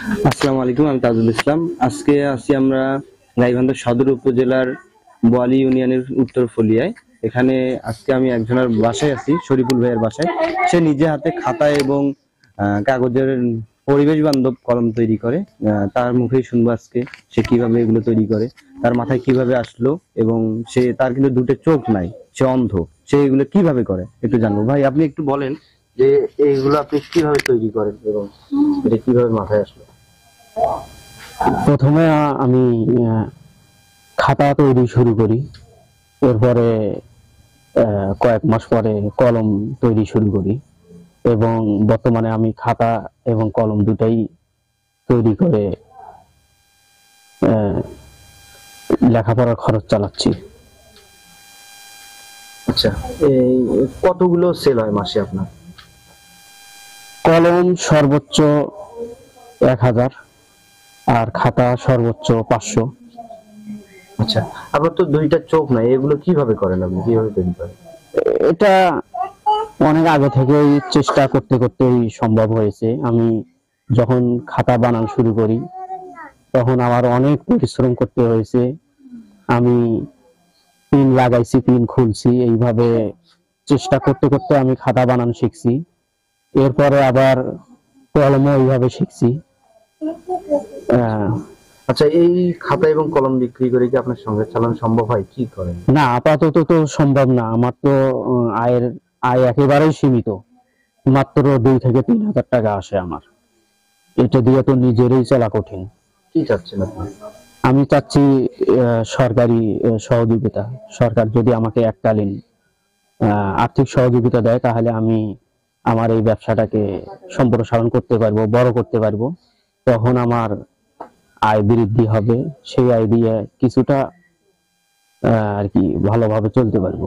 আসসালামু আলাইকুম, আমি তাজুল ইসলাম। আজকে আছি আমরা গাইবান্ধা সদর উপজেলার বোয়ালি ইউনিয়নের উত্তর ফলিয়ায়। এখানে আজকে আমি একজনের বাসায় আছি, শরীফুল ভাইয়ের বাসায়। সে নিজে হাতে খাতা এবং কাগজের পরিবেশ বান্ধব কলম তৈরি করে। তার মুখেই শুনবো আজকে সে কিভাবে এগুলো তৈরি করে, তার মাথায় কিভাবে আসলো, এবং তার কিন্তু দুটো চোখ নাই, সে অন্ধ। সে এগুলো কিভাবে করে একটু জানবো। ভাই, আপনি একটু বলেন যে এইগুলো আপনি কিভাবে তৈরি করেন এবং এটা কিভাবে মাথায় আসলো। প্রথমে আমি খাতা তৈরি শুরু করি। এরপরে কয়েক মাস পরে কলম তৈরি শুরু করি এবং বর্তমানে আমি খাতা এবং কলম দুটাই তৈরি করে আহ, লেখাপড়ার খরচ চালাচ্ছি। আচ্ছা, এই কতগুলো সেল হয় মাসে আপনার? কলম সর্বোচ্চ 1000 আর খাতা সর্বোচ্চ 500। আচ্ছা, আপনার তো দুইটা চোখ নাই, এগুলো কিভাবে করেন, আপনি কিভাবে তৈরি করেন? এটা অনেক আগে থেকেই চেষ্টা করতে করতেই সম্ভব হয়েছে। আমি যখন খাতা বানানো শুরু করি তখন আমার অনেক পরিশ্রম করতে হয়েছে। আমি পিন লাগাইছি, পিন খুলছি, এইভাবে চেষ্টা করতে করতে আমি খাতা বানানো শিখছি। এরপরে আবার কলমও এইভাবে শিখছি। আহ, আচ্ছা, এই খাতা এবং কলম বিক্রি করে কি আপনার সংসার চালানো সম্ভব হয়? কি করেন? না, আপাতত তো সম্ভব না। আমার তো আয় একেবারেই সীমিত। মাত্র 2 থেকে 3 হাজার টাকা আসে আমার। এটা দিয়ে তো নিজেরই চলা কঠিন। কি চাচ্ছেন আপনি? আমি চাচ্ছি সরকারি সহযোগিতা। সরকার যদি আমাকে এককালীন আর্থিক সহযোগিতা দেয় তাহলে আমি আমার এই ব্যবসাটাকে সম্প্রসারণ করতে পারবো, বড় করতে পারবো। তখন আমার আয় বৃদ্ধি হবে, সেই আয় দিয়ে কিছুটা আর কি ভালোভাবে চলতে পারবো।